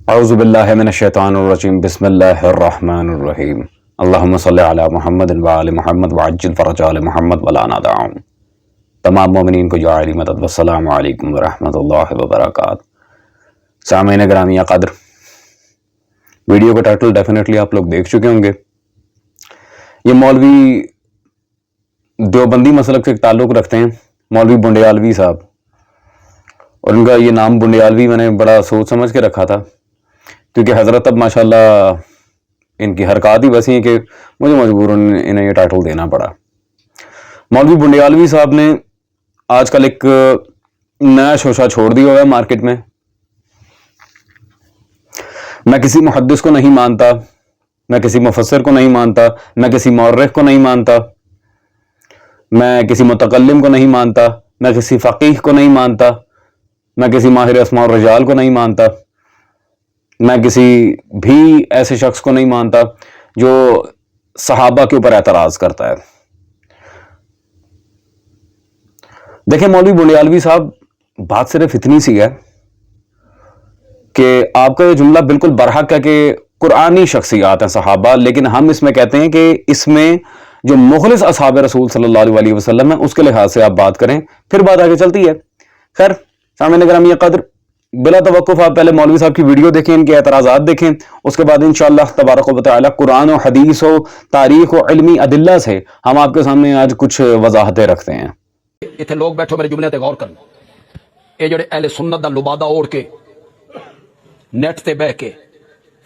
اعوذ باللہ من الشیطان الرجیم بسم اللہ الرحمن الرحیم اللہم صلی علی محمد وآل محمد وعجل فرج آل محمد ولا ندعهم۔ تمام مومنین کو یا علی مدد والسلام علیکم ورحمۃ اللہ وبرکاتہ۔ سامعین گرامی قدر، ویڈیو کا ٹائٹل ڈیفینیٹلی آپ لوگ دیکھ چکے ہوں گے۔ یہ مولوی دیوبندی مسلک سے تعلق رکھتے ہیں، مولوی بنڈیالوی صاحب، اور ان کا یہ نام بنڈیالوی میں نے بڑا سوچ سمجھ کے رکھا تھا، کیونکہ حضرت اب ماشاءاللہ ان کی حرکات ہی ویسی ہیں کہ مجھے مجبوراً انہیں یہ ٹائٹل دینا پڑا۔ مولوی بنڈیالوی صاحب نے آج کل ایک نیا شوشہ چھوڑ دیا ہوا ہے مارکیٹ میں۔ میں کسی محدث کو نہیں مانتا، میں کسی مفسر کو نہیں مانتا، میں کسی مورخ کو نہیں مانتا، میں کسی متکلم کو نہیں مانتا، میں کسی فقیہ کو نہیں مانتا، میں کسی ماہر اسماء الرجال کو نہیں مانتا، میں کسی بھی ایسے شخص کو نہیں مانتا جو صحابہ کے اوپر اعتراض کرتا ہے۔ دیکھیں مولوی بنڈیالوی صاحب، بات صرف اتنی سی ہے کہ آپ کا یہ جملہ بالکل برحق ہے کہ قرآنی شخصیات ہیں صحابہ، لیکن ہم اس میں کہتے ہیں کہ اس میں جو مخلص اصحاب رسول صلی اللہ علیہ وسلم ہیں اس کے لحاظ سے آپ بات کریں، پھر بات آگے چلتی ہے۔ خیر سامعین گرامی قدر، بلا توقف آپ پہلے مولوی صاحب کی ویڈیو دیکھیں، ان کے اعتراضات دیکھیں، اس کے بعد انشاءاللہ تبارک و تعالی قرآن و حدیث و تاریخ و علمی ادلہ سے ہم آپ کے سامنے آج کچھ وضاحتیں رکھتے ہیں۔ اتنے لوگ بیٹھو میرے جملے تے غور کرن، یہ جڑے اہل سنت دا لبادہ اوڑھ کے نیٹ تے بہ کے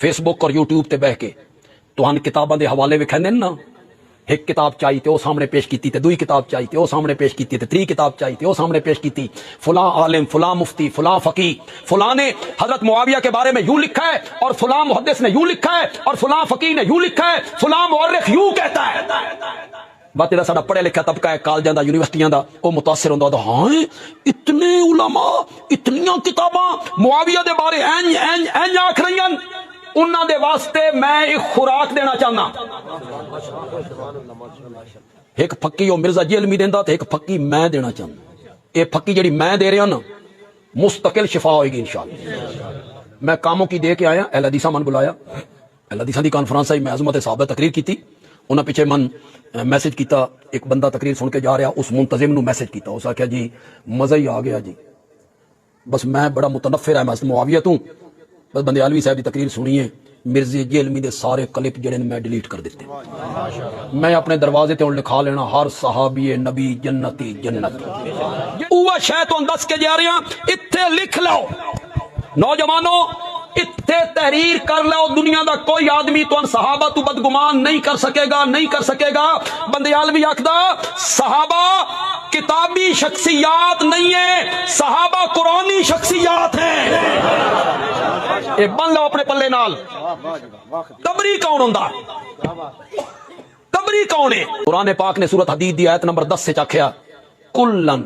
فیس بک اور یوٹیوب تے بہ کے تہان کتاباں دے حوالے وکھاندے نا، ایک کتاب چاہیے تے وہ سامنے پیش کیتی تے دوئی کتاب چاہیے تے وہ سامنے پیش کیتی تے تری کتاب چاہیے تے وہ سامنے پیش کیتی، فلاں عالم، فلاں مفتی، فلاں فقی، فلاں نے حضرت معاویہ کے بارے میں یوں لکھا ہے اور فلاں محدث نے یوں لکھا ہے اور فلاں فقی نے یوں لکھا ہے، فلاں مورخ یوں کہتا ہے۔ بات جڑا ساڈا پڑھیا لکھا طبقہ ہے کالجاں دا، یونیورسٹیاں دا، وہ متاثر ہوندا ہاں اتنے علماء، اتنیاں کتاباں معاویہ دے بارے اینج آکھ رہی ہیں، انہاں دے واسطے میں ایک خوراک دینا چاہنا۔ ایک پھکی وہ مرزا جی علمی دیندا تے ایک پھکی میں دینا چاہنا۔ یہ پھکی جڑی میں دے رہا نا مستقل شفا ہوئے گی انشاءاللہ۔ میں کاموں کی دے کے آیا، اہل حدیثاں من بلایا، اہل حدیثاں دی کانفرنس آئی، میں عظمت صحابہ تقریر کیتی، انہاں پیچھے من میسج کیتا، ایک بندہ تقریر سن کے جا رہا، اس منتظم نو میسج کیتا، اس آکھیا جی مزہ ہی آ گیا جی، بس میں بڑا متنفر ہے، میں معاویہ ہوں، بس بنڈیالوی صاحب دی تقریر سنیے، مرزا جی علمی دے سارے کلپ جڑے میں ڈیلیٹ کر دیتے، میں اپنے دروازے تے لکھا لینا ہر صحابی نبی جنتی جنت۔ اوہ شے تو دس کے جا رہے ہیں، اتھے لکھ لو نوجوانوں، اتھے تحریر کر لو، دنیا دا کوئی آدمی تو ان صحابہ تو بدگمان نہیں کر سکے گا، نہیں کر سکے گا۔ بنڈیالوی آکھدا صحابہ کتابی شخصیات نہیں ہیں، صحابہ قرآنی شخصیات ہیں۔ اے بن لو اپنے پلے نال۔ قبری کون ہوندا؟ قبری کون ہے؟ قرآن پاک نے سورۃ حدید دی آیت نمبر 10 سے چاکھیا کلن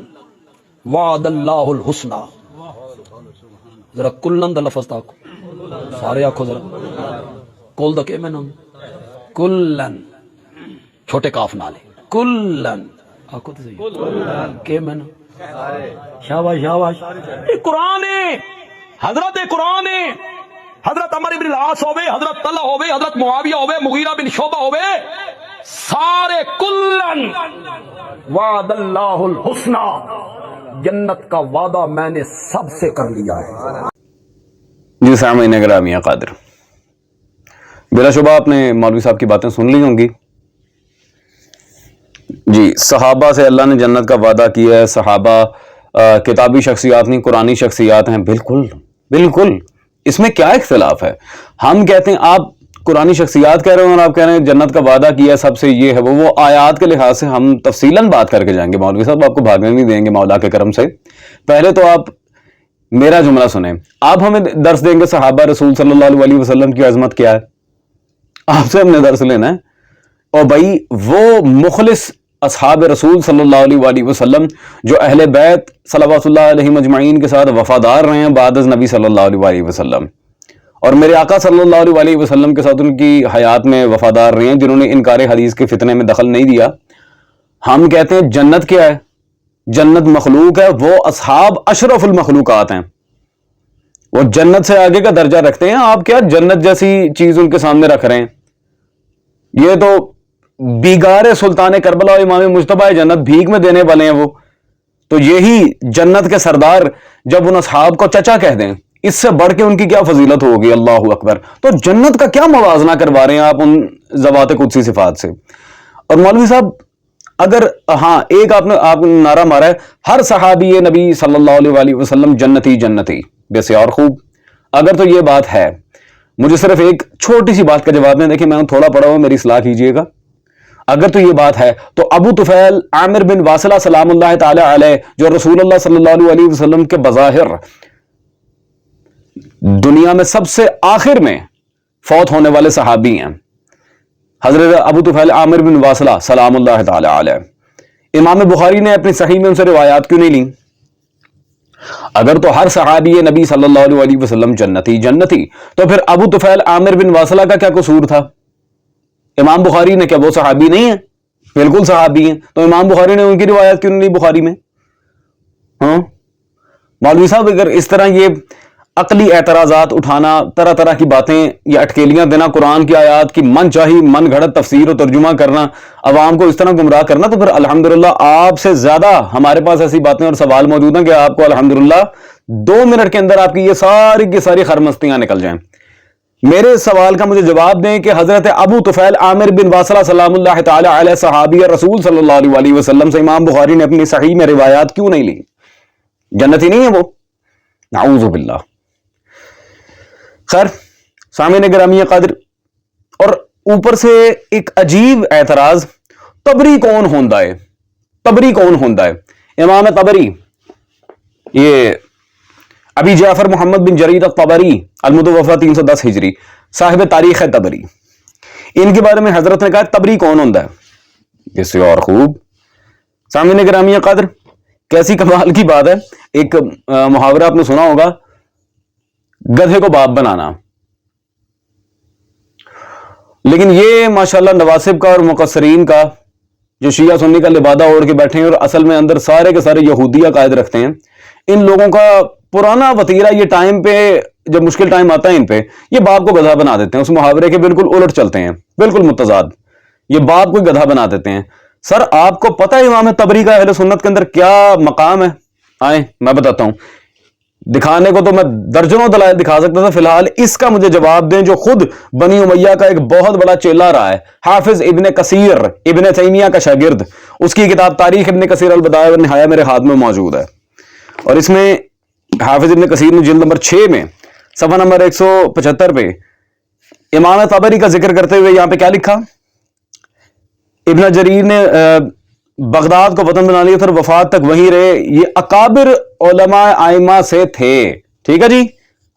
وعد اللہ الحسنی، ذرا کلن دا لفظ تاکو، سارے آکھو ذرا کل دا کہ میں نام کلن چھوٹے کاف نالے کلن آکھو تو صحیح کہ میں نام شاباش شاباش۔ یہ قرآن ہے، حضرت قرآن ہے، حضرت عمر بن العاص ہوئے، حضرت طلحہ ہوئے، حضرت معاویہ ہوئے، مغیرہ بن شعبہ ہوئے، سارے کلن وعد اللہ الحسنی، جنت کا وعدہ میں نے سب سے کر لیا ہے۔ جی سامعین گرامی قادر، بلا شبہ آپ نے مولوی صاحب کی باتیں سن لی ہوں گی۔ جی صحابہ سے اللہ نے جنت کا وعدہ کیا ہے، صحابہ کتابی شخصیات نہیں قرآنی شخصیات ہیں، بالکل بالکل، اس میں کیا اختلاف ہے؟ ہم کہتے ہیں آپ قرآنی شخصیات کہہ رہے ہیں اور آپ کہہ رہے ہیں جنت کا وعدہ کیا ہے سب سے، یہ ہے وہ آیات کے لحاظ سے ہم تفصیلاً بات کر کے جائیں گے، مولوی صاحب آپ کو بھاگنے نہیں دیں گے مولا کے کرم سے۔ پہلے تو آپ میرا جملہ سنیں، آپ ہمیں درس دیں گے صحابہ رسول صلی اللہ علیہ وسلم کی عظمت کیا ہے، آپ سے ہم نے درس لینا ہے۔ اور بھائی وہ مخلص اصحاب رسول صلی اللہ علیہ وسلم جو اہل بیت صلوات اللہ علیہ مجمعین کے ساتھ وفادار رہے ہیں بعد از نبی صلی اللہ علیہ وسلم، اور میرے آقا صلی اللہ علیہ وسلم کے ساتھ ان کی حیات میں وفادار رہے ہیں، جنہوں نے انکار حدیث کے فتنے میں دخل نہیں دیا۔ ہم کہتے ہیں جنت کیا ہے؟ جنت مخلوق ہے، وہ اصحاب اشرف المخلوقات ہیں، وہ جنت سے آگے کا درجہ رکھتے ہیں، آپ کیا جنت جیسی چیز ان کے سامنے رکھ رہے ہیں؟ یہ تو بیگار سلطان کربلا و امام مجتبی جنت بھیک میں دینے والے ہیں وہ تو یہی جنت کے سردار جب ان اصحاب کو چچا کہہ دیں، اس سے بڑھ کے ان کی کیا فضیلت ہوگی؟ اللہ اکبر۔ تو جنت کا کیا موازنہ کروا رہے ہیں آپ ان ذوات قدسی صفات سے؟ اور مولوی صاحب اگر ہاں ایک آپ نے نعرہ مارا ہے ہر صحابی نبی صلی اللہ علیہ وآلہ وسلم جنتی جنتی، ویسے اور خوب، اگر تو یہ بات ہے، مجھے صرف ایک چھوٹی سی بات کا جواب دیں، دیکھیں میں تھوڑا پڑھا ہوں، میری اصلاح کیجئے گا۔ اگر تو یہ بات ہے تو ابو طفیل عامر بن واصلہ سلام اللہ تعالی علیہ، جو رسول اللہ صلی اللہ علیہ وسلم کے بظاہر دنیا میں سب سے آخر میں فوت ہونے والے صحابی ہیں، حضرت ابو طفیل عامر بن واصلہ سلام اللہ تعالی علیہ، امام بخاری نے اپنی صحیح میں ان سے روایات کیوں نہیں لیں؟ اگر تو ہر صحابی نبی صلی اللہ علیہ وسلم جنتی جنتی، تو پھر ابو طفیل عامر بن واصلہ کا کیا قصور تھا؟ امام بخاری نے کیا وہ صحابی نہیں ہے؟ بالکل صحابی ہیں، تو امام بخاری نے ان کی روایت کیوں نہیں لی بخاری میں؟ ہاں مولوی صاحب اگر اس طرح یہ عقلی اعتراضات اٹھانا، طرح طرح کی باتیں یا اٹکیلیاں دینا، قرآن کی آیات کی من چاہی من گھڑت تفسیر و ترجمہ کرنا، عوام کو اس طرح گمراہ کرنا، تو پھر الحمدللہ آپ سے زیادہ ہمارے پاس ایسی باتیں اور سوال موجود ہیں کہ آپ کو الحمدللہ 2 منٹ کے اندر آپ کی یہ ساری کی ساری خرمستیاں نکل جائیں۔ میرے سوال کا مجھے جواب دیں کہ حضرت ابو طفیل عامر بن واصلہ سلام اللہ تعالی علیہ صحابی رسول صلی اللہ علیہ وسلم سے امام بخاری نے اپنی صحیح میں روایات کیوں نہیں لی؟ جنتی نہیں ہے وہ؟ نعوذ باللہ۔ خیر سامعین گرامی قادر، اور اوپر سے ایک عجیب اعتراض، طبری کون ہوندا ہے؟ طبری کون ہوندا ہے؟ امام طبری، یہ ابی جعفر محمد بن جریر الطبری المتوفی 310 ہجری، صاحب تاریخ طبری، ان کے بارے میں حضرت نے کہا طبری کون ہوندا ہے؟ اس سے اور خوب۔ سامعین گرامی قادر، کیسی کمال کی بات ہے، ایک محاورہ آپ نے سنا ہوگا، گدھے کو باپ بنانا، لیکن یہ ماشاءاللہ نواسب کا اور مقصرین کا، جو شیعہ سنی کا لبادہ اوڑھ کے بیٹھے ہیں اور اصل میں اندر سارے کے سارے یہودی عقائد رکھتے ہیں، ان لوگوں کا پرانا وتیرہ یہ ٹائم پہ جب مشکل ٹائم آتا ہے ان پہ، یہ باپ کو گدھا بنا دیتے ہیں، اس محاورے کے بالکل الٹ چلتے ہیں، بالکل متضاد، یہ باپ کو گدھا بنا دیتے ہیں۔ سر آپ کو پتہ ہے امام طبری کا اہل سنت کے اندر کیا مقام ہے؟ آئیں میں بتاتا ہوں، دکھانے کو تو میں درجنوں دلائل دکھا سکتا تھا، فی الحال اس کا مجھے جواب دیں جو خود بنی امیہ کا ایک بہت بڑا چیلا رہا ہے، حافظ ابن کثیر ابن تیمیہ کا شاگرد، اس کی کتاب تاریخ ابن کثیر البدایہ والنہایہ میرے ہاتھ میں موجود ہے، اور اس میں حافظ ابن کثیر نے جلد نمبر 6 میں صفحہ نمبر 175 پہ امام طبری کا ذکر کرتے ہوئے یہاں پہ کیا لکھا؟ ابن جریر نے بغداد کو وطن بنا لیا تھا اور وفات تک وہیں رہے، یہ اکابر علماء ائمہ سے تھے، ٹھیک ہے جی،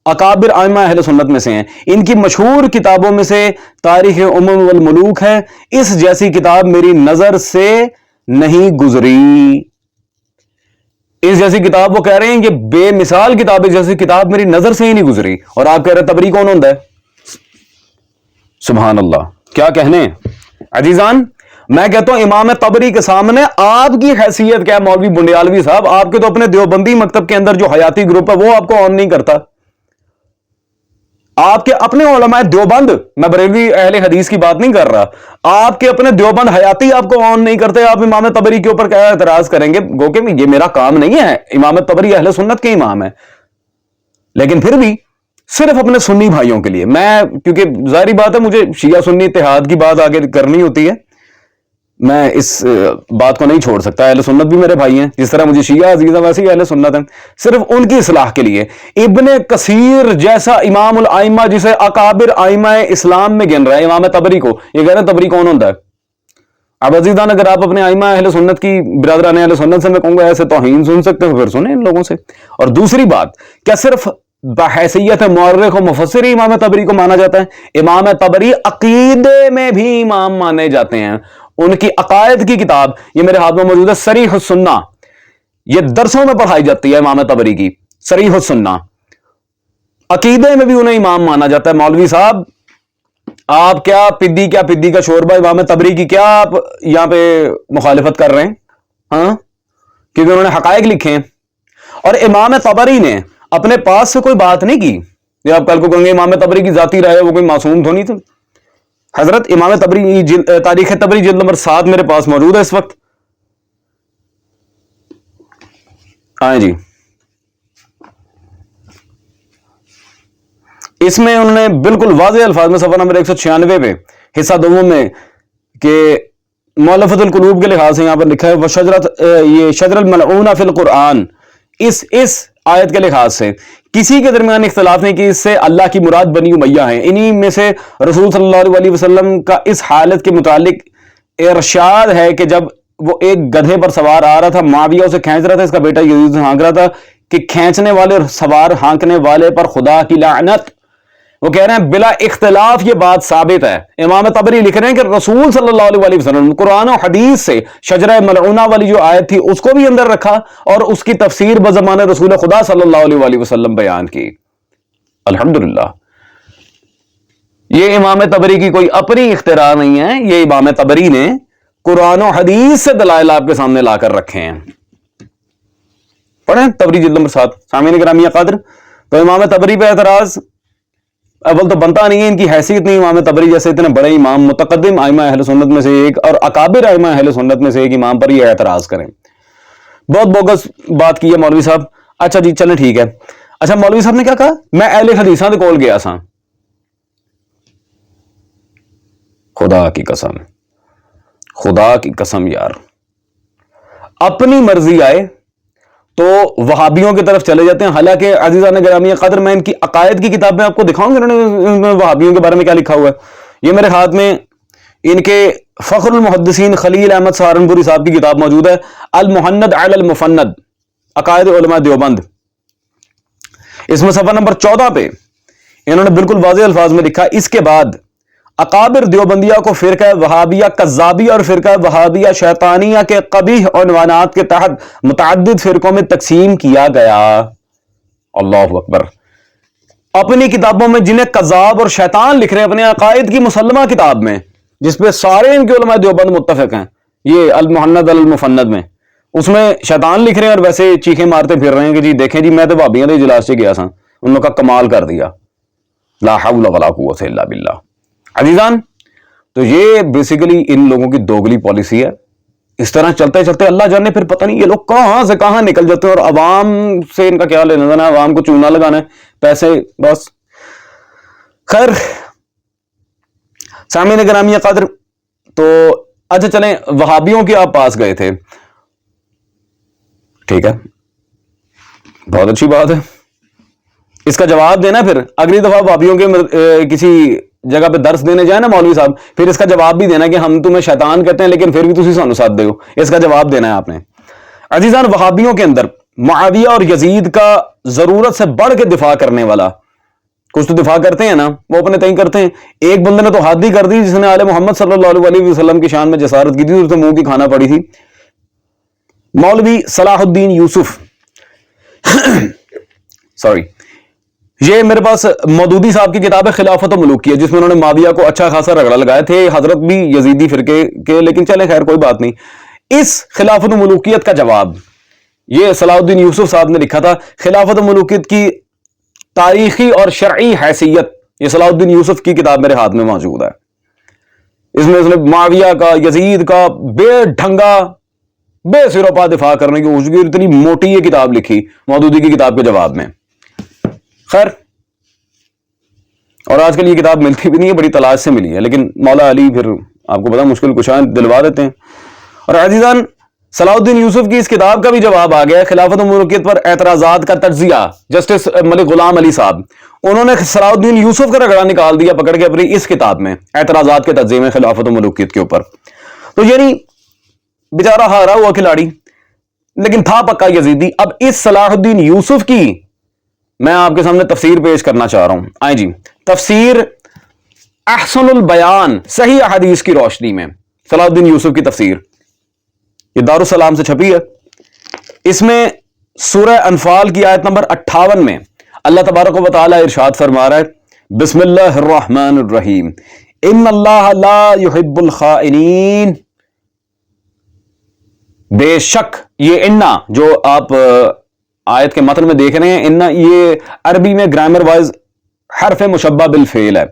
اکابر ائمہ اہل سنت میں سے ہیں۔ ان کی مشہور کتابوں میں سے تاریخ امم والملوک ہے، اس جیسی کتاب میری نظر سے نہیں گزری، اس جیسی کتاب وہ کہہ رہے ہیں کہ بے مثال کتاب، اس جیسی کتاب میری نظر سے ہی نہیں گزری، اور آپ کہہ رہے ہیں طبری کون ہوتا ہے؟ سبحان اللہ، کیا کہنے عزیزان۔ میں کہتا ہوں امام طبری کے سامنے آپ کی حیثیت کیا ہے؟ مولوی بنڈیالوی صاحب، آپ کے تو اپنے دیوبندی مکتب کے اندر جو حیاتی گروپ ہے وہ آپ کو آن نہیں کرتا، آپ کے اپنے علماء دیوبند، میں بریلوی اہل حدیث کی بات نہیں کر رہا، آپ کے اپنے دیوبند حیاتی آپ کو آن نہیں کرتے، آپ امام طبری کے اوپر کیا اعتراض کریں گے؟ گو کہ یہ میرا کام نہیں ہے، امام طبری اہل سنت کے امام ہے، لیکن پھر بھی صرف اپنے سنی بھائیوں کے لیے میں، کیونکہ ظاہری بات ہے مجھے شیعہ سنی اتحاد کی بات آگے کرنی ہوتی ہے، میں اس بات کو نہیں چھوڑ سکتا، اہل سنت بھی میرے بھائی ہیں، جس طرح مجھے شیعہ عزیز ہیں ویسے ہی اہل سنت ہیں، صرف ان کی اصلاح کے لیے ابن کثیر جیسا امام الائمہ جسے اکابر ائمہ اسلام میں گن رہا ہے، امام طبری کو یہ کہہ رہے ہیں طبری کون ہوتا ہے؟ اب عزیزان اگر آپ اپنے ائمہ اہل سنت کی برادران اہل سنت سے میں کہوں گا ایسے توہین سن سکتے ہیں، پھر سنیں ان لوگوں سے۔ اور دوسری بات، کیا صرف بحیثیت مورخ و مفسر ہی امام طبری کو مانا جاتا ہے؟ امام طبری عقیدے میں بھی امام مانے جاتے ہیں، ان کی عقائد کی کتاب یہ میرے ہاتھ میں موجود ہے، صریح السنہ، یہ درسوں میں پڑھائی جاتی ہے امام طبری کی صریح السنہ، عقیدے میں بھی انہیں امام مانا جاتا ہے۔ مولوی صاحب آپ کیا پدی کا شوربہ امام طبری کی کیا آپ یہاں پہ مخالفت کر رہے ہیں؟ ہاں، کیونکہ انہوں نے حقائق لکھے ہیں، اور امام طبری نے اپنے پاس سے کوئی بات نہیں کی. یہ آپ کل کو کہیں گے امام طبری کی ذاتی رائے ہے, وہ کوئی معصوم تو نہیں تھا. حضرت امام طبری تاریخ طبری جلد نمبر 7 میرے پاس موجود ہے اس وقت. آئیں جی, اس میں انہوں نے بالکل واضح الفاظ میں صفحہ نمبر 196 پہ حصہ دوم میں کہ مؤلفۃ القلوب کے لحاظ سے یہاں پر لکھا ہے یہ شجر الملعونہ فی القرآن, اس آیت کے لحاظ سے کسی کے درمیان اختلاف نہیں کہ اس سے اللہ کی مراد بنی امیہ ہیں. انہی میں سے رسول صلی اللہ علیہ وسلم کا اس حالت کے متعلق ارشاد ہے کہ جب وہ ایک گدھے پر سوار آ رہا تھا, معاویہ اسے کھینچ رہا تھا, اس کا بیٹا یزید سے ہانک رہا تھا کہ کھینچنے والے اور سوار ہانکنے والے پر خدا کی لعنت. وہ کہہ رہے ہیں بلا اختلاف یہ بات ثابت ہے. امام طبری لکھ رہے ہیں کہ رسول صلی اللہ علیہ وسلم قرآن و حدیث سے شجرہ ملعونہ والی جو آیت تھی اس کو بھی اندر رکھا اور اس کی تفسیر بزمان رسول خدا صلی اللہ علیہ وسلم بیان کی. الحمدللہ, یہ امام طبری کی کوئی اپنی اختراع نہیں ہے, یہ امام طبری نے قرآن و حدیث سے دلائل آپ کے سامنے لا کر رکھے ہیں. پڑھیں طبری جلد نمبر 7. سامعین گرامی قدر, تو امام طبری پہ اعتراض اول تو بنتا نہیں ہے, ان کی حیثیت نہیں امام طبری جیسے اتنے بڑے امام, متقدم ائمہ اہل سنت میں سے ایک اور اکابر ائمہ اہل سنت میں سے ایک امام پر یہ اعتراض کریں. بہت بوگس بات کی ہے مولوی صاحب. اچھا جی چلیں ٹھیک ہے. اچھا مولوی صاحب نے کیا کہا, میں اہل حدیثاں دے کول گیا سا. خدا کی قسم, خدا کی قسم یار, اپنی مرضی آئے تو وہابیوں کی طرف چلے جاتے ہیں. حالانکہ عزیزان گرامی قدر میں ان کی عقائد کی کتاب میں آپ کو دکھاؤں گا انہوں نے وہابیوں کے بارے میں کیا لکھا ہوا ہے. یہ میرے ہاتھ میں ان کے فخر المحدثین خلیل احمد سہارنپوری صاحب کی کتاب موجود ہے, المحند علی المفند, عقائد علماء دیوبند. اس میں صفحہ نمبر 14 پہ انہوں نے بالکل واضح الفاظ میں لکھا, اس کے بعد اکابر دیوبندیہ کو فرقہ وہابیہ کذابیہ اور فرقہ وہابیہ شیطانیہ کے قبیح عنوانات کے تحت متعدد فرقوں میں تقسیم کیا گیا. اللہ اکبر. اپنی کتابوں میں جنہیں کذاب اور شیطان لکھ رہے ہیں, اپنے عقائد کی مسلمہ کتاب میں جس پہ سارے ان کے علماء دیوبند متفق ہیں, یہ المحند المفند میں, اس میں شیطان لکھ رہے ہیں اور ویسے چیخیں مارتے پھر رہے ہیں کہ جی دیکھیں جی میں تو بھابیاں دے اجلاس سے گیا سا, ان لوگوں کا کمال کر دیا. لا حول ولا قوت الا باللہ. عزیزان, تو یہ بیسیکلی ان لوگوں کی دوگلی پالیسی ہے. اس طرح چلتے چلتے اللہ جانے پھر پتہ نہیں یہ لوگ کہاں سے کہاں نکل جاتے ہیں, اور عوام سے ان کا کیا لینا دینا, عوام کو چونا لگانا ہے, پیسے بس. خیر سامعین گرامی قدر, تو اچھا چلیں وہابیوں کے آپ پاس گئے تھے, ٹھیک ہے, بہت اچھی بات ہے. اس کا جواب دینا, پھر اگلی دفعہ وہابیوں کے کسی جگہ پہ درس دینے جائے نا مولوی صاحب, پھر اس کا جواب بھی دینا کہ ہم تمہیں شیطان کہتے ہیں لیکن پھر بھی تسی سانو ساتھ دیو, اس کا جواب دینا ہے آپ نے. عزیزان, وہابیوں کے اندر معاویہ اور یزید کا ضرورت سے بڑھ کے دفاع کرنے والا, کچھ تو دفاع کرتے ہیں نا, وہ اپنے تئیں کرتے ہیں. ایک بندے نے تو حد ہی کر دی جس نے آل محمد صلی اللہ علیہ وسلم کی شان میں جسارت کی تھی, اسے منہ کی کھانا پڑی تھی. مولوی صلاح الدین یوسف سوری, یہ میرے پاس مودودی صاحب کی کتاب ہے خلافت و ملوکیہ, جس میں انہوں نے معاویہ کو اچھا خاصا رگڑا لگائے تھے, حضرت بھی یزیدی فرقے کے, لیکن چلیں خیر کوئی بات نہیں. اس خلافت و ملوکیت کا جواب یہ صلاح الدین یوسف صاحب نے لکھا تھا. خلافت و ملوکیت کی تاریخی اور شرعی حیثیت, یہ صلاح الدین یوسف کی کتاب میرے ہاتھ میں موجود ہے. اس میں اس نے معاویہ کا, یزید کا بے ڈھنگا بے سروپا دفاع کرنے کی اتنی موٹی یہ کتاب لکھی مودودی کی کتاب کے جواب میں. خیر, اور آج کل یہ کتاب ملتی بھی نہیں ہے, بڑی تلاش سے ملی ہے, لیکن مولا علی پھر آپ کو پتا مشکل کشاں دلوا دیتے ہیں. اور عزیزان, صلاح الدین یوسف کی اس کتاب کا بھی جواب آ گیا. خلافت و ملوکیت پر اعتراضات کا تجزیہ, جسٹس ملک غلام علی صاحب, انہوں نے صلاح الدین یوسف کا رگڑا نکال دیا پکڑ کے اپنی اس کتاب میں, اعتراضات کے تجزیے میں خلافت و ملوکیت کے اوپر. تو یعنی بیچارہ ہارا ہوا کھلاڑی لیکن تھا پکا یزیدی. اب اس صلاح الدین یوسف کی میں آپ کے سامنے تفسیر پیش کرنا چاہ رہا ہوں. آئیں جی, تفسیر احسن البیان صحیح احادیث کی روشنی میں صلاح الدین یوسف کی تفسیر, یہ دارالسلام سے چھپی ہے. اس میں سورہ انفال کی آیت نمبر 58 میں اللہ تبارک و تعالی ارشاد فرما رہا ہے, بسم اللہ الرحمن الرحیم, ان اللہ لا يحب الخائنین. بے شک یہ انا جو آپ آیت کے متن میں دیکھ رہے ہیں، ان یہ عربی میں گرامر وائز حرف مشبہ بالفعل ہے،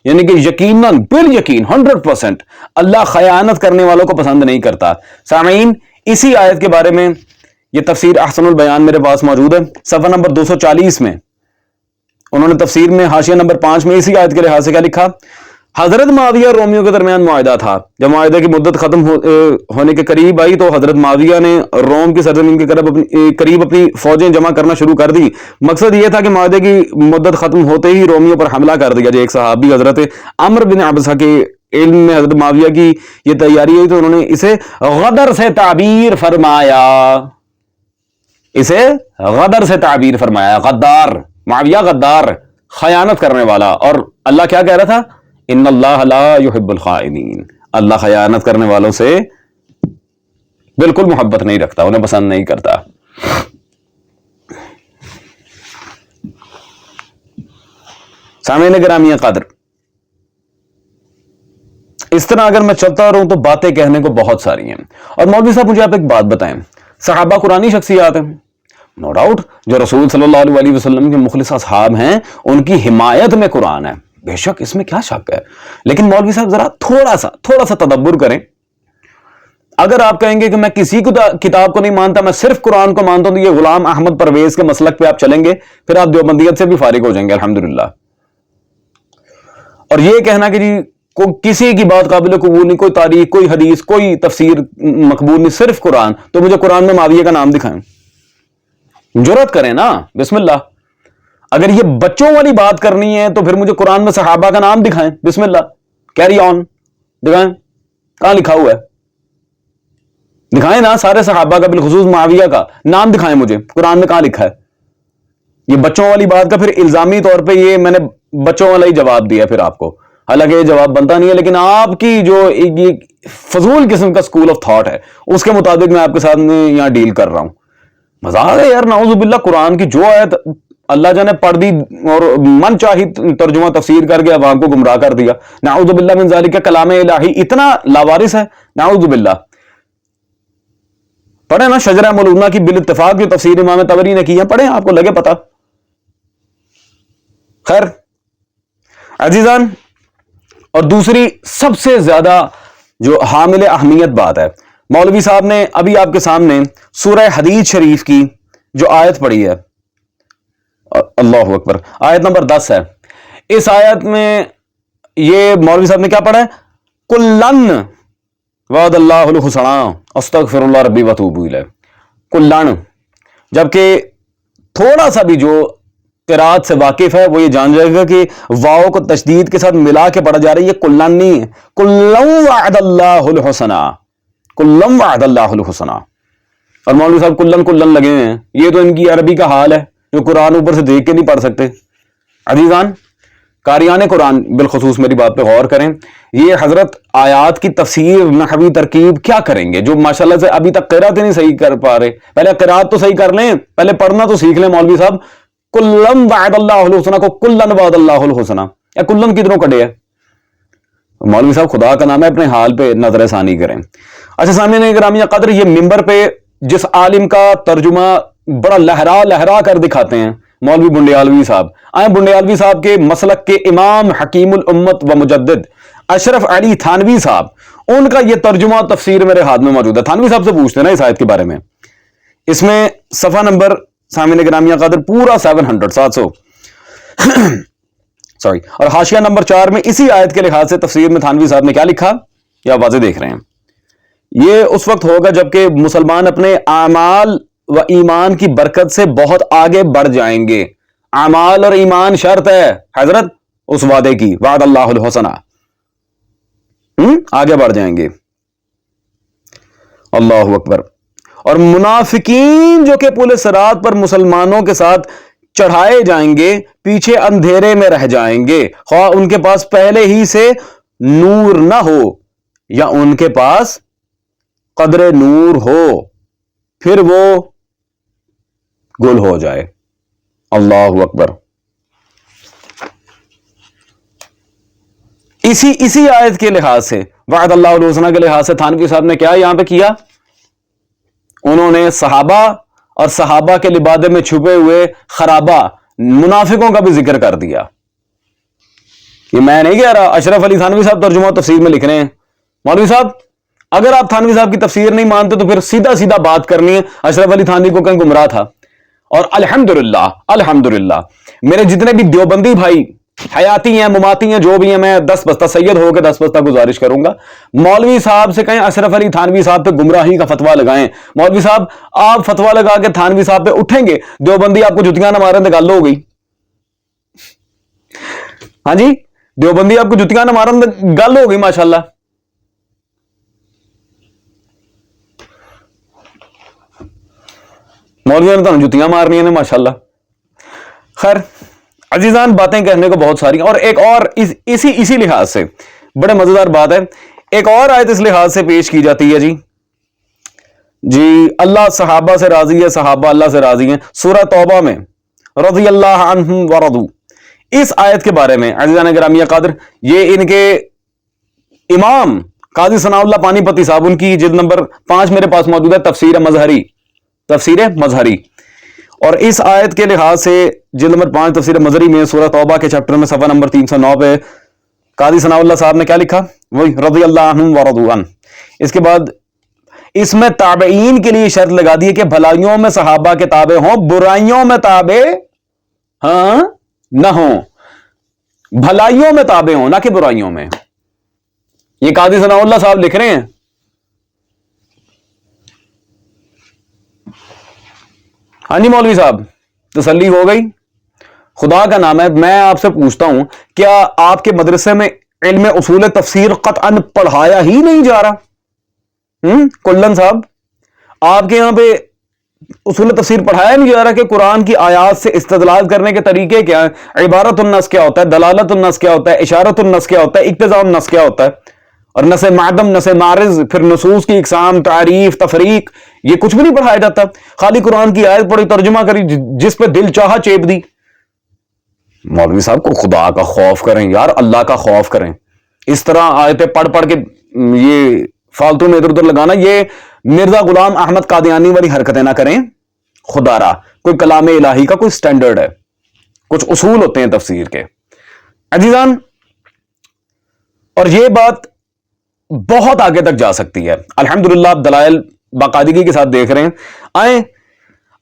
یعنی کہ یقیناً بالیقین 100% اللہ خیانت کرنے والوں کو پسند نہیں کرتا۔ سامعین، اسی آیت کے بارے میں یہ تفسیر احسن البیان میرے پاس موجود ہے، صفحہ نمبر 240 میں انہوں نے تفسیر میں حاشیہ نمبر 5 میں اسی آیت کے لحاظ سے کیا لکھا؟ حضرت معاویہ اور رومیو کے درمیان معاہدہ تھا، جب معاہدے کی مدت ختم ہونے کے قریب آئی تو حضرت معاویہ نے روم کی سرزمین کے قریب اپنی فوجیں جمع کرنا شروع کر دی۔ مقصد یہ تھا کہ معاہدے کی مدت ختم ہوتے ہی رومیو پر حملہ کر دیا جائے۔ ایک صحابی حضرت عمرو بن عبسہ کے علم میں حضرت معاویہ کی یہ تیاری ہوئی تو انہوں نے اسے غدر سے تعبیر فرمایا، اسے غدر سے تعبیر فرمایا، غدار، معاویہ غدار، خیانت کرنے والا۔ اور اللہ کیا کہہ رہا تھا؟ ان اللہ لا يحب الخائنین، اللہ خیانت کرنے والوں سے بالکل محبت نہیں رکھتا، انہیں پسند نہیں کرتا۔ سامعین گرامی قدر، اس طرح اگر میں چلتا رہوں تو باتیں کہنے کو بہت ساری ہیں۔ اور مولوی صاحب مجھے آپ ایک بات بتائیں، صحابہ قرآنی شخصیات ہیں، نو ڈاؤٹ، جو رسول صلی اللہ علیہ وسلم کے مخلص اصحاب ہیں، ان کی حمایت میں قرآن ہے، بے شک، اس میں کیا شک ہے۔ لیکن مولوی صاحب ذرا تھوڑا سا تدبر کریں۔ اگر آپ کہیں گے کہ میں کسی کو کتاب کو نہیں مانتا، میں صرف قرآن کو مانتا ہوں، تو یہ غلام احمد پرویز کے مسلک پہ آپ چلیں گے، پھر آپ دیوبندیت سے بھی فارغ ہو جائیں گے الحمدللہ۔ اور یہ کہنا کہ جی کسی کی بات قابل قبول نہیں، کوئی تاریخ، کوئی حدیث، کوئی تفسیر مقبول نہیں، صرف قرآن، تو مجھے قرآن میں معاویہ کا نام دکھائیں، جرأت کریں نا، بسم اللہ۔ اگر یہ بچوں والی بات کرنی ہے تو پھر مجھے قرآن میں صحابہ کا نام دکھائیں، بسم اللہ، کیری آن، دکھائیں، کہاں لکھا ہوا ہے؟ دکھائیں نا، سارے صحابہ کا، بالخصوص معاویہ کا نام دکھائیں مجھے، قرآن میں کہاں لکھا ہے؟ یہ بچوں والی بات کا پھر الزامی طور پہ یہ میں نے بچوں والا ہی جواب دیا پھر آپ کو، حالانکہ یہ جواب بنتا نہیں ہے، لیکن آپ کی جو یہ فضول قسم کا سکول آف تھاٹ ہے اس کے مطابق میں آپ کے ساتھ یہاں ڈیل کر رہا ہوں۔ مزاق ہے یار، نعوذ باللہ، قرآن کی جو آیت اللہ جانے پڑھ دی اور من چاہی ترجمہ تفسیر کر کے عوام کو گمراہ کر دیا، نعوذ باللہ من ذالک، کلام الہی اتنا لاوارث ہے، نعوذ باللہ۔ پڑھیں نا شجرہ ملونہ کی بالاتفاق جو تفسیر امام طبری نے کی ہے، پڑھیں، آپ کو لگے پتہ۔ خیر عزیزان، اور دوسری سب سے زیادہ جو حامل اہمیت بات ہے، مولوی صاحب نے ابھی آپ کے سامنے سورہ حدید شریف کی جو آیت پڑھی ہے، اللہ اکبر، آیت نمبر 10 ہے۔ اس آیت میں یہ مولوی صاحب نے کیا پڑھا ہے؟ کلن وعد اللہ الحسنى استغفر اللہ ربی واتوب الیہ، کلن، جبکہ تھوڑا سا بھی جو قرات سے واقف ہے وہ یہ جان جائے گا کہ واو کو تشدید کے ساتھ ملا کے پڑھا جا رہا ہے، یہ کلن نہیں ہے، کلن وعد اللہ الحسنى، کلن وعد اللہ الحسنى۔ اور مولوی صاحب کلن لگے ہوئے ہیں، یہ تو ان کی عربی کا حال ہے جو قرآن اوپر سے دیکھ کے نہیں پڑھ سکتے۔ عزیزان قاریان قرآن بالخصوص میری بات پہ غور کریں، یہ حضرت آیات کی تفسیر، نحوی ترکیب کیا کریں گے جو ماشاءاللہ سے ابھی تک قرات ہی نہیں صحیح کر پا رہے؟ پہلے قرات تو صحیح کر لیں، پہلے پڑھنا تو سیکھ لیں مولوی صاحب۔ کلن وعد اللہ الحسنى کو کلن وعد اللہ الحسنى، یا کلن کدھروں کٹے ہے؟ مولوی صاحب خدا کا نام ہے، اپنے حال پہ نظر ثانی کریں۔ اچھا سامعین گرامی قدر، یہ ممبر پہ جس عالم کا ترجمہ بڑا لہرا کر دکھاتے ہیں، مولوی بنڈیالوی صاحب، آئیں بنڈیالوی صاحب کے مسلک کے امام حکیم الامت و مجدد اشرف علی تھانوی صاحب، ان کا یہ ترجمہ تفسیر میرے ہاتھ میں موجود ہے۔ تھانوی صاحب سے پوچھتے ہیں نا اس آیت کے بارے میں، اس میں صفحہ نمبر سامعین گرامی قدر پورا 700 سوری، اور حاشیہ نمبر 4 میں اسی آیت کے لحاظ سے تفسیر میں تھانوی صاحب نے کیا لکھا، یا واضح دیکھ رہے ہیں، یہ اس وقت ہوگا جبکہ مسلمان اپنے اعمال و ایمان کی برکت سے بہت آگے بڑھ جائیں گے۔ اعمال اور ایمان شرط ہے حضرت اس وعدے کی، وعد اللہ الحسنى، آگے بڑھ جائیں گے۔ اللہ اکبر۔ اور منافقین جو کہ پل صراط پر مسلمانوں کے ساتھ چڑھائے جائیں گے، پیچھے اندھیرے میں رہ جائیں گے، خواہ ان کے پاس پہلے ہی سے نور نہ ہو یا ان کے پاس قدر نور ہو، پھر وہ گل ہو جائے۔ اللہ اکبر۔ اسی آیت کے لحاظ سے، وعد اللہ الحسنى کے لحاظ سے تھانوی صاحب نے کیا یہاں پہ کیا؟ انہوں نے صحابہ اور صحابہ کے لبادے میں چھپے ہوئے خرابہ منافقوں کا بھی ذکر کر دیا. یہ میں نہیں کہہ رہا, اشرف علی تھانوی صاحب ترجمہ تفسیر میں لکھ رہے ہیں. مولوی صاحب اگر آپ تھانوی صاحب کی تفسیر نہیں مانتے تو پھر سیدھا سیدھا بات کرنی ہے اشرف علی تھانوی کو کہیں گمراہ تھا. اور الحمدللہ میرے جتنے بھی دیوبندی بھائی حیاتی ہیں مماتی ہیں جو بھی ہیں, میں 10 بستہ سید ہو کے 10 بستہ گزارش کروں گا, مولوی صاحب سے کہیں اشرف علی تھانوی صاحب پہ گمراہی کا فتویٰ لگائیں. مولوی صاحب آپ فتویٰ لگا کے تھانوی صاحب پہ اٹھیں گے, دیوبندی آپ کو جتیاں نہ ماریں تو گل ہو گئی. ہاں جی, دیوبندی آپ کو جتیاں نہ مارن گل ہو گئی ماشاءاللہ. مولویوں نے تو جتیاں مارنی ہیں ماشاءاللہ. خیر عزیزان, باتیں کہنے کو بہت ساری, اور ایک اور اسی لحاظ سے بڑے مزیدار بات ہے, ایک اور آیت اس لحاظ سے پیش کی جاتی ہے جی اللہ صحابہ سے راضی ہے, صحابہ اللہ سے راضی ہیں. سورہ توبہ میں رضی اللہ عنہم ورضوا, اس آیت کے بارے میں عزیزان گرامی قادر, یہ ان کے امام قاضی ثناء اللہ پانی پتی صاحب, ان کی جلد نمبر 5 میرے پاس موجود ہے, تفسیر مظہری, اور اس آیت کے لحاظ سے جلد نمبر 5 تفسیر مظہری میں سورہ توبہ کے چیپٹر میں صفحہ نمبر 309 پہ قاضی ثناء اللہ صاحب نے کیا لکھا, وہی رضی اللہ عنہم ورضوا عنہ. اس کے بعد اس میں تابعین کے لیے شرط لگا دی ہے کہ بھلائیوں میں صحابہ کے تابع ہوں, برائیوں میں تابع نہ ہوں. بھلائیوں میں تابع ہوں نہ کہ برائیوں میں. یہ قاضی ثناء اللہ صاحب لکھ رہے ہیں. ہاں جی مولوی صاحب, تسلی ہو گئی؟ خدا کا نام ہے, میں آپ سے پوچھتا ہوں, کیا آپ کے مدرسے میں علم اصول تفسیر قطعاً پڑھایا ہی نہیں جا رہا؟ کلن صاحب, آپ کے یہاں پہ اصول تفسیر پڑھایا نہیں جا رہا کہ قرآن کی آیات سے استدلال کرنے کے طریقے کیا ہیں, عبارت النص کیا ہوتا ہے, دلالت النص کیا ہوتا ہے, اشارت النص کیا ہوتا ہے, اقتضاء النص کیا ہوتا ہے, اور نص معدم, نص معرض, پھر نصوص کی اقسام, تعریف, تفریق, یہ کچھ بھی نہیں پڑھایا جاتا. خالی قرآن کی آیت پڑھی, ترجمہ کری, جس پہ دل چاہا چیپ دی. مولوی صاحب کو خدا کا خوف کریں یار, اللہ کا خوف کریں. اس طرح آیتیں پڑھ کے یہ فالتو میں ادھر ادھر لگانا, یہ مرزا غلام احمد قادیانی والی حرکتیں نہ کریں. خدا را, کوئی کلام الہی کا کوئی سٹینڈرڈ ہے, کچھ اصول ہوتے ہیں تفسیر کے عزیزان. اور یہ بات بہت آگے تک جا سکتی ہے. الحمدللہ آپ دلائل باقاعدگی کے ساتھ دیکھ رہے ہیں. آئیں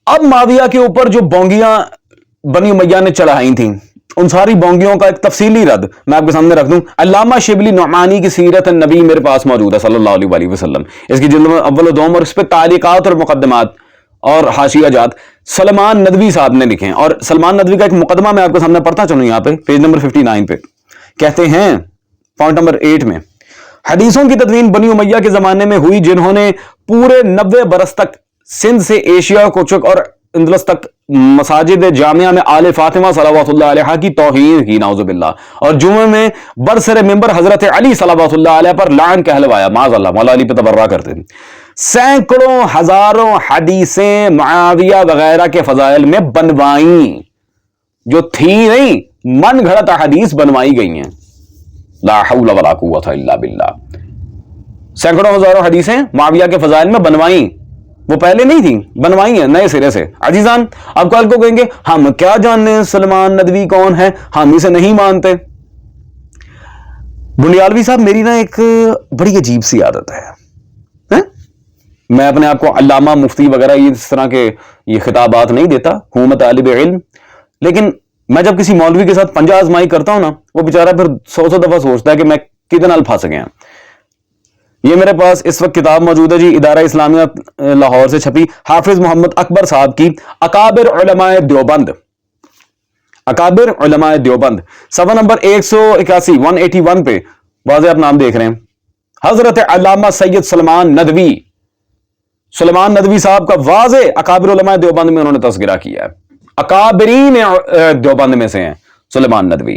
اب معاویہ کے اوپر جو بونگیاں بنی امیہ نے چڑھائی تھیں, ان ساری بونگیوں کا ایک تفصیلی رد میں آپ کے سامنے رکھ دوں. علامہ شبلی نعمانی کی سیرت النبی میرے پاس موجود ہے صلی اللہ علیہ وآلہ وسلم, اس کی جلد اول و دوم, اور اس پہ تعلیقات اور مقدمات اور حاشیہ جات سلمان ندوی صاحب نے لکھے ہیں. اور سلمان ندوی کا ایک مقدمہ میں آپ کے سامنے پڑھتا چلوں یہاں پہ, پیج نمبر 59 پہ. کہتے ہیں پوائنٹ نمبر 8 میں, حدیثوں کی تدوین بنی امیہ کے زمانے میں ہوئی, جنہوں نے پورے 90 برس تک سندھ سے ایشیا کوچک اور اندلس تک مساجد جامعہ میں آل فاطمہ صلوات اللہ علیہ کی توہین کی, نعوذ باللہ, اور جمعے میں برسر ممبر حضرت علی صلوات اللہ علیہ پر لعن کہلوایا, معاذ اللہ, مولا علی پہ تبرہ کرتے تھے. سینکڑوں ہزاروں حدیثیں معاویہ وغیرہ کے فضائل میں بنوائیں, جو تھی نہیں, من گھڑت حدیث بنوائی گئی ہیں. لا حول ولا قوت الا باللہ. سینکڑوں ہزاروں حدیثیں معاویہ کے فضائل میں بنوائیں, وہ پہلے نہیں تھیں, بنوائی ہیں نئے سرے سے. عزیزان اب کل کو کہیں گے ہم کیا جانتے ہیں سلمان ندوی کون ہے, ہم اسے نہیں مانتے. بنیالوی صاحب, میری نا ایک بڑی عجیب سی عادت ہے, میں اپنے آپ کو علامہ مفتی وغیرہ اس طرح کے یہ خطابات نہیں دیتا, ہوں میں طالب علم, لیکن میں جب کسی مولوی کے ساتھ پنجہ آزمائی کرتا ہوں نا, وہ بیچارہ پھر 100 دفعہ سوچتا ہے کہ میں کتنا پھنس گیا. یہ میرے پاس اس وقت کتاب موجود ہے جی, ادارہ اسلامیہ لاہور سے چھپی, حافظ محمد اکبر صاحب کی اکابر علماء دیوبند, اکابر علماء دیوبند, صفحہ نمبر 181 پہ واضح آپ نام دیکھ رہے ہیں, حضرت علامہ سید سلمان ندوی صاحب کا واضح اکابر علماء دیوبند میں انہوں نے تذکرہ کیا ہے. اکابرین دیوبند میں سے ہیں سلمان ندوی.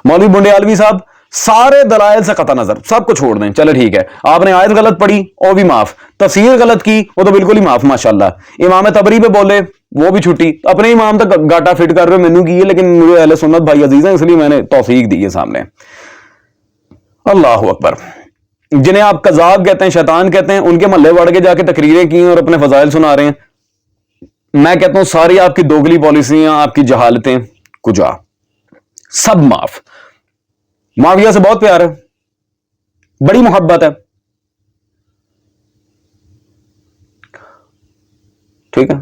مولوی بنڈیالوی صاحب سارے دلائل سے قطع نظر, سب کو چھوڑ دیں, چلے ٹھیک ہے, آپ نے آیت غلط پڑھی وہ بھی معاف, تفسیر غلط کی وہ تو بالکل ہی معاف ماشاءاللہ, امام تبری پہ بولے وہ بھی چھٹی, اپنے امام تک گاٹا فٹ کر رہے ہو مینوں کی ہے, لیکن مجھے اہل سنت بھائی عزیز ہیں اس لیے میں نے توفیق دی ہے سامنے. اللہ اکبر. جنہیں آپ کذاب کہتے ہیں، شیطان کہتے ہیں، ان کے محلے بڑھ کے جا کے تقریریں کی اور اپنے فضائل سنا رہے ہیں۔ میں کہتا ہوں ساری آپ کی دوگلی پالیسیاں، آپ کی جہالتیں کجا، سب معاف۔ معاویہ سے بہت پیار ہے، بڑی محبت ہے، ٹھیک ہے،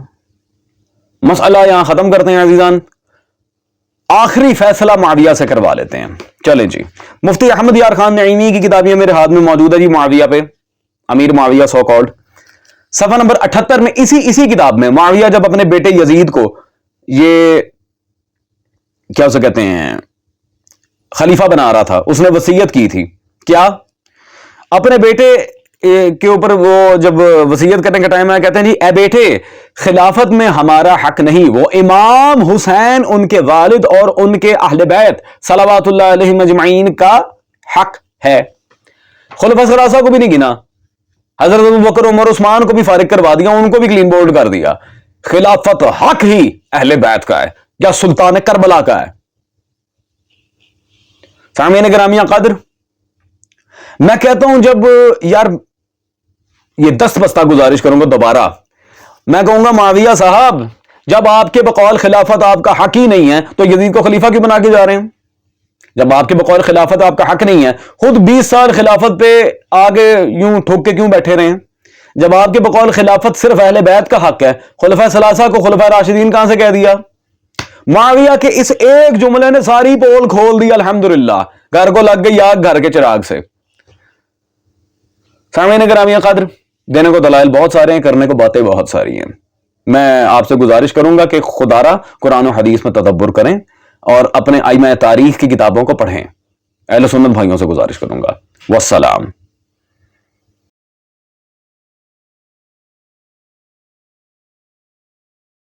مسئلہ یہاں ختم کرتے ہیں عزیزان، آخری فیصلہ معاویہ سے کروا لیتے ہیں۔ چلیں جی، مفتی احمد یار خان نعیمی کی کتابیں میرے ہاتھ میں موجود ہے جی، معاویہ پہ، امیر معاویہ سو کالڈ، صفحہ نمبر 78 میں اسی کتاب میں معاویہ جب اپنے بیٹے یزید کو یہ کیا اسے کہتے ہیں خلیفہ بنا رہا تھا، اس نے وصیت کی تھی، کیا اپنے بیٹے کے اوپر، وہ جب وصیت کرنے کا ٹائم آیا کہتے ہیں جی اے بیٹے، خلافت میں ہمارا حق نہیں، وہ امام حسین، ان کے والد اور ان کے اہل بیت صلوات اللہ علیہم اجمعین کا حق ہے۔ خلفاء ثلاثہ کو بھی نہیں گنا، حضرت ابوبکر عمر عثمان کو بھی فارغ کروا دیا، ان کو بھی کلین بولڈ کر دیا، خلافت حق ہی اہل بیت کا ہے یا سلطان کربلا کا ہے۔ سامعین گرامی قدر، میں کہتا ہوں جب یار یہ دست بستہ گزارش کروں گا دوبارہ، میں کہوں گا معاویہ صاحب جب آپ کے بقول خلافت آپ کا حق ہی نہیں ہے تو یزید کو خلیفہ کیوں بنا کے جا رہے ہیں؟ جب آپ کے بقول خلافت آپ کا حق نہیں ہے، خود 20 سال خلافت پہ آگے یوں ٹھوک کے کیوں بیٹھے رہے ہیں؟ جب آپ کے بقول خلافت صرف اہل بیت کا حق ہے، خلفاء ثلاثہ کو خلفاء راشدین کہاں سے کہہ دیا؟ معاویہ کے اس ایک جملے نے ساری پول کھول دی، الحمدللہ، گھر کو لگ گئی آگ گھر کے چراغ سے۔ سامعین گرامی قدر، دینے کو دلائل بہت سارے ہیں، کرنے کو باتیں بہت ساری ہیں۔ میں آپ سے گزارش کروں گا کہ خدارہ قرآن و حدیث میں تدبر کریں اور اپنے ائمہ تاریخ کی کتابوں کو پڑھیں۔ اہل سنت بھائیوں سے گزارش کروں گا۔ والسلام۔